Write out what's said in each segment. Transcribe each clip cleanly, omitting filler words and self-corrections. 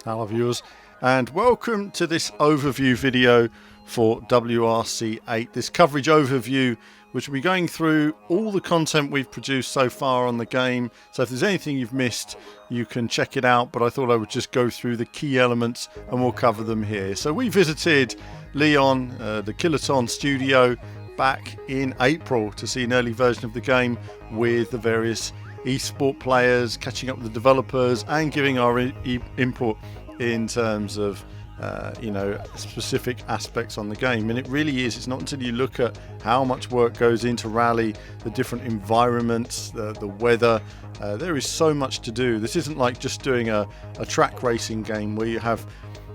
Hello viewers, and welcome to this overview video for WRC 8, this coverage overview which will be going through all the content we've produced so far on the game. So if there's anything you've missed, you can check it out, but I thought I would just go through the key elements and we'll cover them here. So we visited Leon, the Kiloton studio, back in April to see an early version of the game with the various esport players, catching up with the developers and giving our input in terms of specific aspects on the game. And it really is, it's not until you look at how much work goes into Rally, the different environments, the weather, there is so much to do. This isn't like just doing a track racing game where you have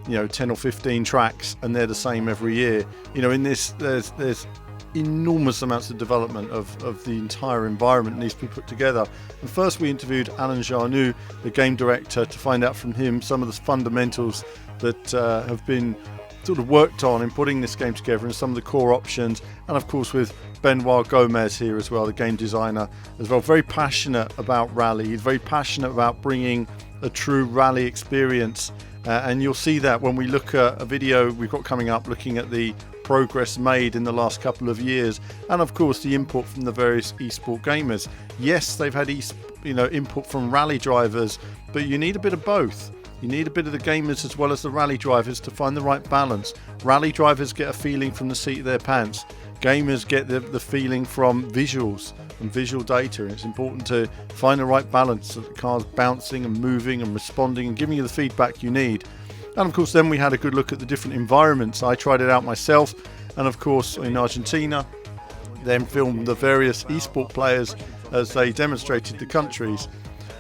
10 or 15 tracks and they're the same every year. In this there's enormous amounts of development of the entire environment needs to be put together. And first we interviewed Alain Jarnou, the game director, to find out from him some of the fundamentals that have been sort of worked on in putting this game together and some of the core options. And of course with Benoit Gomez here as well, the game designer as well, very passionate about Rally. He's very passionate about bringing a true Rally experience, and you'll see that when we look at a video we've got coming up looking at the progress made in the last couple of years, and of course the input from the various esport gamers. Yes, they've had input from rally drivers, but you need a bit of both. You need a bit of the gamers as well as the rally drivers to find the right balance. Rally drivers get a feeling from the seat of their pants. Gamers get the feeling from visuals and visual data, and it's important to find the right balance so the car's bouncing and moving and responding and giving you the feedback you need. And of course then we had a good look at the different environments. I tried it out myself, and of course in Argentina then filmed the various esport players as they demonstrated the countries.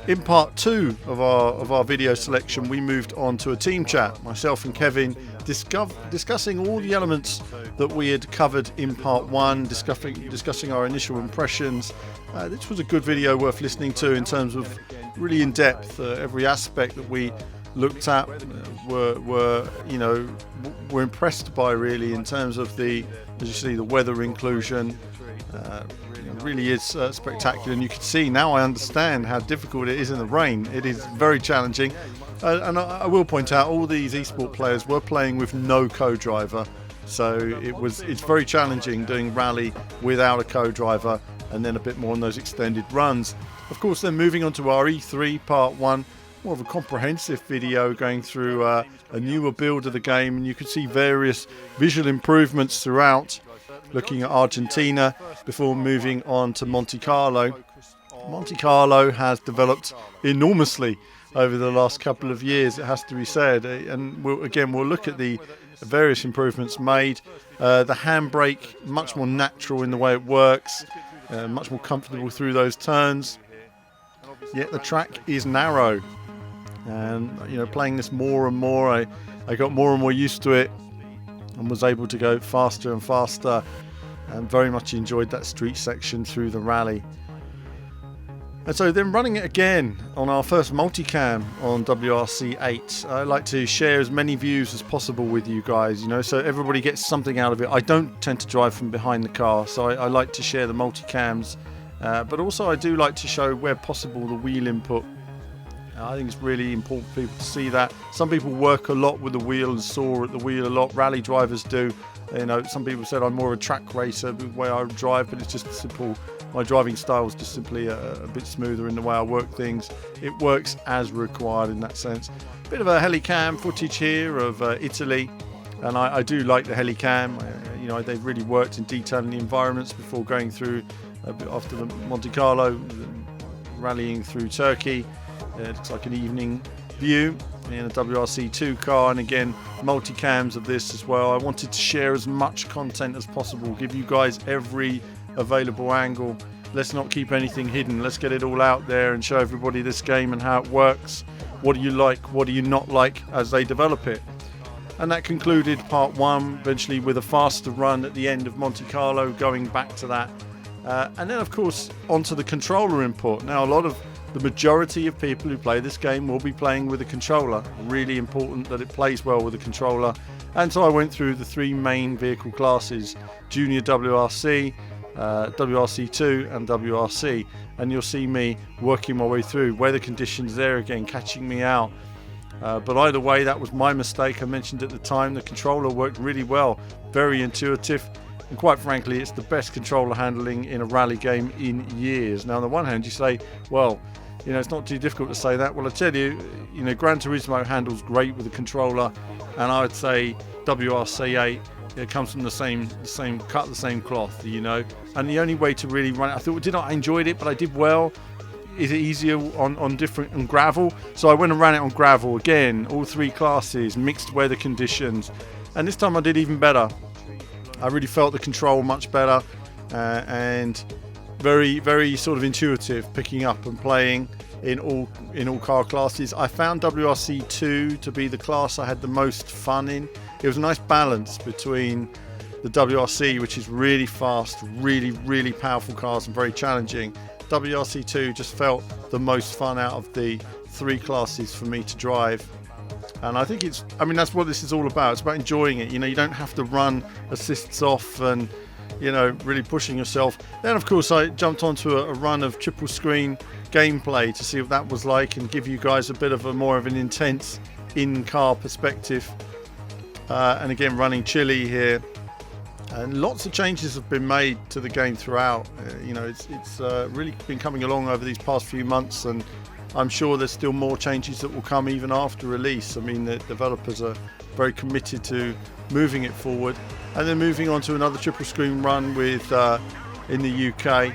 In part 2 of our video selection we moved on to a team chat, myself and Kevin discussing all the elements that we had covered in part 1, discussing our initial impressions. This was a good video worth listening to in terms of really in depth every aspect that we looked at were impressed by, really, in terms of as you see, the weather inclusion. It really is spectacular, and you can see now I understand how difficult it is in the rain. It is very challenging, and I will point out all these esport players were playing with no co-driver, so it's very challenging doing Rally without a co-driver, and then a bit more on those extended runs. Of course, then moving on to our E3 part 1, more of a comprehensive video going through a newer build of the game, and you can see various visual improvements throughout, looking at Argentina before moving on to Monte Carlo. Monte Carlo has developed enormously over the last couple of years, it has to be said, and we'll look at the various improvements made. The handbrake, much more natural in the way it works, much more comfortable through those turns, yet the track is narrow. And playing this more and more, I got more and more used to it and was able to go faster and faster, and very much enjoyed that street section through the Rally. And so then running it again on our first multicam on WRC 8, I like to share as many views as possible with you guys, so everybody gets something out of it. I don't tend to drive from behind the car, so I like to share the multicams, but also I do like to show where possible the wheel input. I think it's really important for people to see that. Some people work a lot with the wheel and saw at the wheel a lot. Rally drivers do. Some people said I'm more of a track racer the way I drive, but it's just simple. My driving style is just simply a bit smoother in the way I work things. It works as required in that sense. Bit of a helicam footage here of Italy, and I do like the helicam. They've really worked in detailing the environments before going through after the Monte Carlo, rallying through Turkey. It looks like an evening view in a WRC2 car, and again multicams of this as well. I wanted to share as much content as possible, give you guys every available angle. Let's not keep anything hidden. Let's get it all out there and show everybody this game and how it works. What do you like, what do you not like as they develop it? And that concluded part 1, eventually with a faster run at the end of Monte Carlo, going back to that. And then of course onto the controller input. Now the majority of people who play this game will be playing with a controller. Really important that it plays well with a controller. And so I went through the 3 main vehicle classes: Junior WRC, WRC2 and WRC. And you'll see me working my way through weather conditions there again, catching me out. But either way, that was my mistake. I mentioned at the time the controller worked really well, very intuitive, and quite frankly it's the best controller handling in a rally game in years. Now on the one hand you say, well, you know, it's not too difficult to say that. Well, I tell you, you know, Gran Turismo handles great with the controller, and I would say WRC 8, it comes from the same cut, the same cloth, you know. And the only way to really run it, I enjoyed it, but I did well. Is it easier on gravel? So I went and ran it on gravel again, all 3 classes, mixed weather conditions, and this time I did even better. I really felt the control much better, and very, very sort of intuitive, picking up and playing in all car classes. I found WRC 2 to be the class I had the most fun in. It was a nice balance between the WRC, which is really fast, really, really powerful cars and very challenging. WRC 2 just felt the most fun out of the 3 classes for me to drive. And I think that's what this is all about. It's about enjoying it. You know, you don't have to run assists off and, you know, really pushing yourself. Then of course I jumped onto a run of triple screen gameplay to see what that was like and give you guys a bit of more of an intense in-car perspective. And again, running Chile here, and lots of changes have been made to the game throughout. You know, it's really been coming along over these past few months, and I'm sure there's still more changes that will come even after release. I mean, the developers are very committed to moving it forward. And then moving on to another triple screen run with in the UK.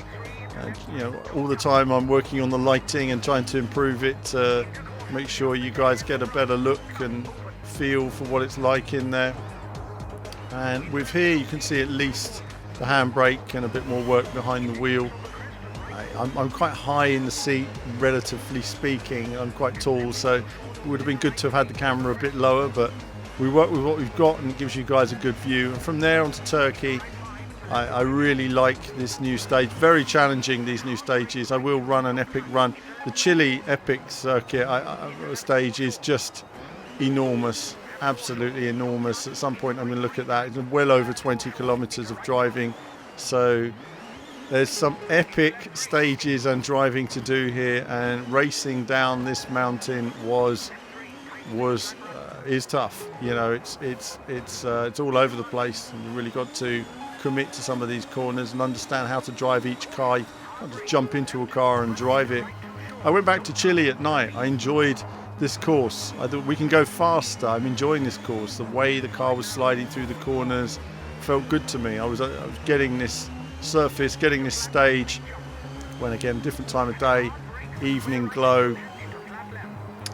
You know, all the time I'm working on the lighting and trying to improve it to make sure you guys get a better look and feel for what it's like in there. And with here you can see at least the handbrake and a bit more work behind the wheel. I'm quite high in the seat, relatively speaking. I'm quite tall, so it would have been good to have had the camera a bit lower, but we work with what we've got and it gives you guys a good view. And from there on to Turkey, I really like this new stage. Very challenging, these new stages. I will run an epic run. The Chile epic circuit stage is just enormous, absolutely enormous. At some point I'm going to look at that. It's well over 20 kilometers of driving, so there's some epic stages and driving to do here, and racing down this mountain is tough. You know, it's all over the place, and you really got to commit to some of these corners and understand how to drive each car. You can't just jump into a car and drive it. I went back to Chile at night. I enjoyed this course. I thought we can go faster. I'm enjoying this course. The way the car was sliding through the corners felt good to me. I was getting this surface, getting this stage, when again, different time of day, evening glow,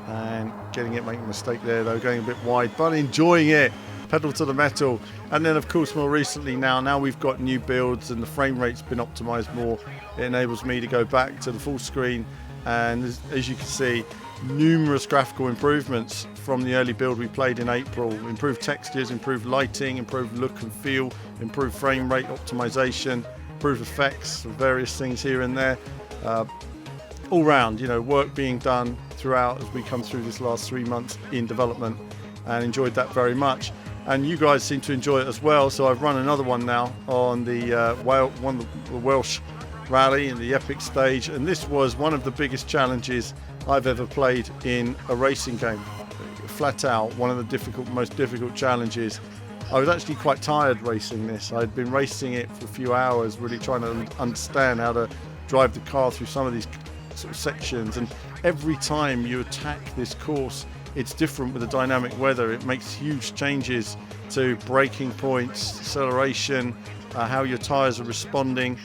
and getting it, making a mistake there though, going a bit wide, but enjoying it, pedal to the metal. And then of course more recently now we've got new builds and the frame rate's been optimized more. It enables me to go back to the full screen, and as you can see, numerous graphical improvements from the early build we played in April. Improved textures, improved lighting, improved look and feel, improved frame rate optimization, improved effects, various things here and there. All round, you know, work being done throughout as we come through this last 3 months in development, and enjoyed that very much. And you guys seem to enjoy it as well, so I've run another one now on the Welsh rally in the epic stage, and this was one of the biggest challenges I've ever played in a racing game. Flat out one of the most difficult challenges. I was actually quite tired racing this. I'd been racing it for a few hours, really trying to understand how to drive the car through some of these sort of sections, and every time you attack this course it's different with the dynamic weather. It makes huge changes to braking points, acceleration, how your tyres are responding.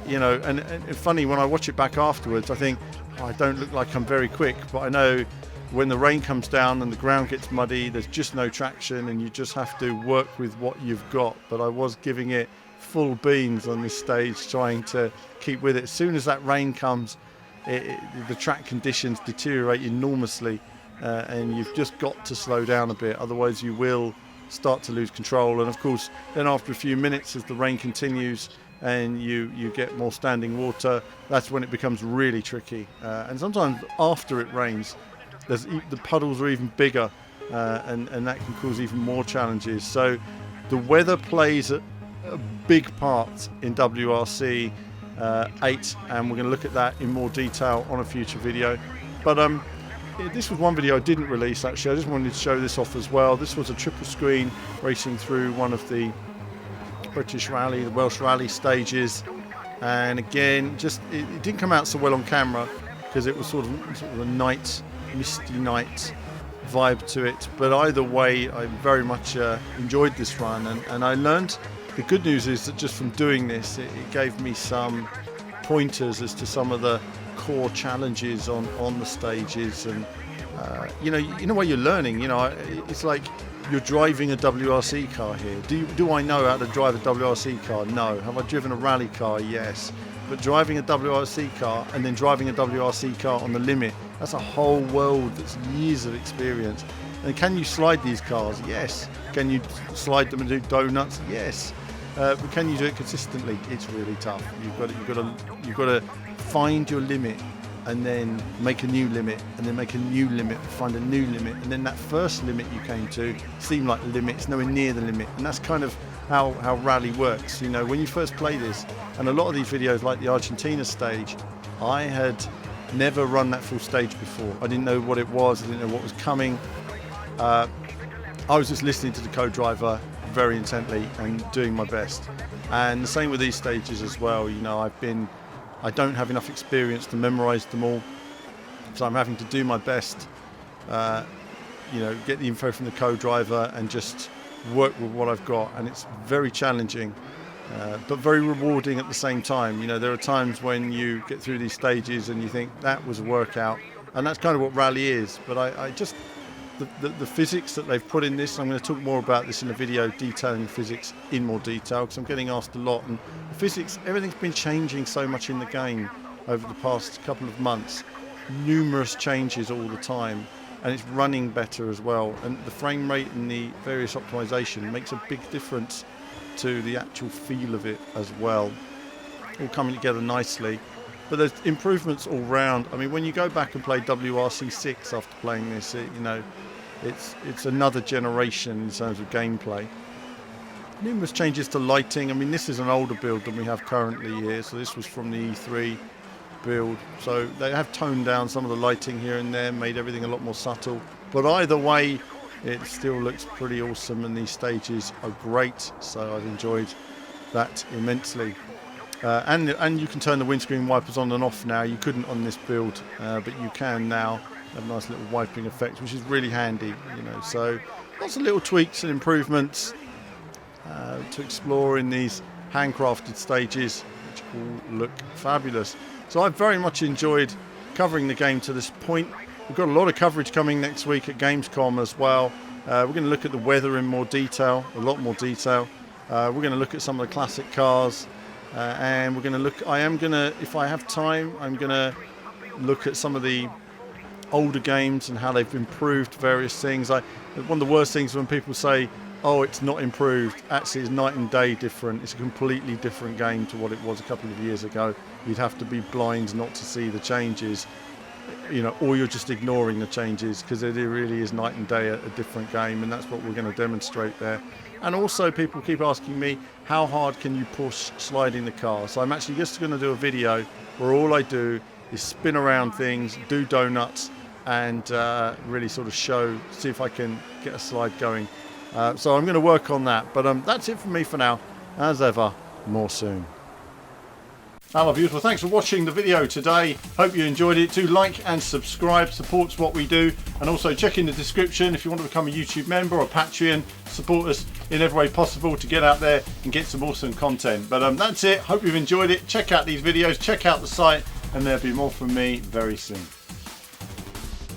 You know, and funny, when I watch it back afterwards, I think, oh, I don't look like I'm very quick, but I know when the rain comes down and the ground gets muddy, there's just no traction and you just have to work with what you've got. But I was giving it full beans on this stage, trying to keep with it. As soon as that rain comes, the track conditions deteriorate enormously, and you've just got to slow down a bit, otherwise you will start to lose control. And of course, then after a few minutes, as the rain continues and you get more standing water, that's when it becomes really tricky. And sometimes after it rains, the puddles are even bigger, and that can cause even more challenges. So the weather plays a big part in WRC 8, and we're going to look at that in more detail on a future video. But this was one video I didn't release actually. I just wanted to show this off as well. This was a triple screen racing through one of the British Rally, the Welsh Rally stages, and again, just it didn't come out so well on camera because it was sort of a night, misty night vibe to it. But either way, I very much enjoyed this run, and I learned. The good news is that just from doing this, it gave me some pointers as to some of the core challenges on the stages, and you know where you're learning. It's like you're driving a WRC car here. Do I know how to drive a WRC car? No. Have I driven a rally car? Yes. But driving a WRC car and then driving a WRC car on the limit, that's a whole world. That's years of experience. And can you slide these cars? Yes. Can you slide them and do donuts? Yes. But can you do it consistently? It's really tough. You've got to find your limit, and then make a new limit, and then make a new limit, find a new limit, and then that first limit you came to seemed like the limit. It's nowhere near the limit, and that's kind of how rally works. When you first play this, and a lot of these videos, like the Argentina stage, I had never run that full stage before. I didn't know what it was. I didn't know what was coming. I was just listening to the co-driver very intently and doing my best. And the same with these stages as well. I don't have enough experience to memorize them all, so I'm having to do my best, get the info from the co-driver and just work with what I've got. And it's very challenging, but very rewarding at the same time. There are times when you get through these stages and you think that was a workout, and that's kind of what rally is. But I just, the physics that they've put in this, I'm going to talk more about this in a video detailing the physics in more detail, because I'm getting asked a lot. And the physics, everything's been changing so much in the game over the past couple of months. Numerous changes all the time, and it's running better as well. And the frame rate and the various optimization makes a big difference to the actual feel of it as well. All coming together nicely. But there's improvements all round. I mean, when you go back and play WRC 6 after playing this, it's another generation in terms of gameplay. Numerous changes to lighting. I mean, this is an older build than we have currently here, so this was from the E3 build. So they have toned down some of the lighting here and there, made everything a lot more subtle. But either way, it still looks pretty awesome, and these stages are great. So I've enjoyed that immensely. And you can turn the windscreen wipers on and off now. You couldn't on this build, but you can now. Have a nice little wiping effect, which is really handy. So lots of little tweaks and improvements to explore in these handcrafted stages, which all look fabulous. So I've very much enjoyed covering the game to this point. We've got a lot of coverage coming next week at Gamescom as well. We're going to look at the weather in more detail, a lot more detail. We're going to look at some of the classic cars. And we're going to look, if I have time, I'm going to look at some of the older games and how they've improved various things. One of the worst things when people say, oh, it's not improved. Actually, it's night and day different. It's a completely different game to what it was a couple of years ago. You'd have to be blind not to see the changes, or you're just ignoring the changes, because it really is night and day a different game, and that's what we're going to demonstrate there. And also, people keep asking me, how hard can you push sliding the car? So I'm actually just going to do a video where all I do is spin around things, do donuts, and really sort of see if I can get a slide going. So I'm going to work on that. But that's it from me for now. As ever, more soon. Hello beautiful, thanks for watching the video today. Hope you enjoyed it. Do like and subscribe, supports what we do. And also check in the description if you want to become a YouTube member or Patreon. Support us in every way possible to get out there and get some awesome content. But that's it. Hope you've enjoyed it. Check out these videos, check out the site, and there'll be more from me very soon.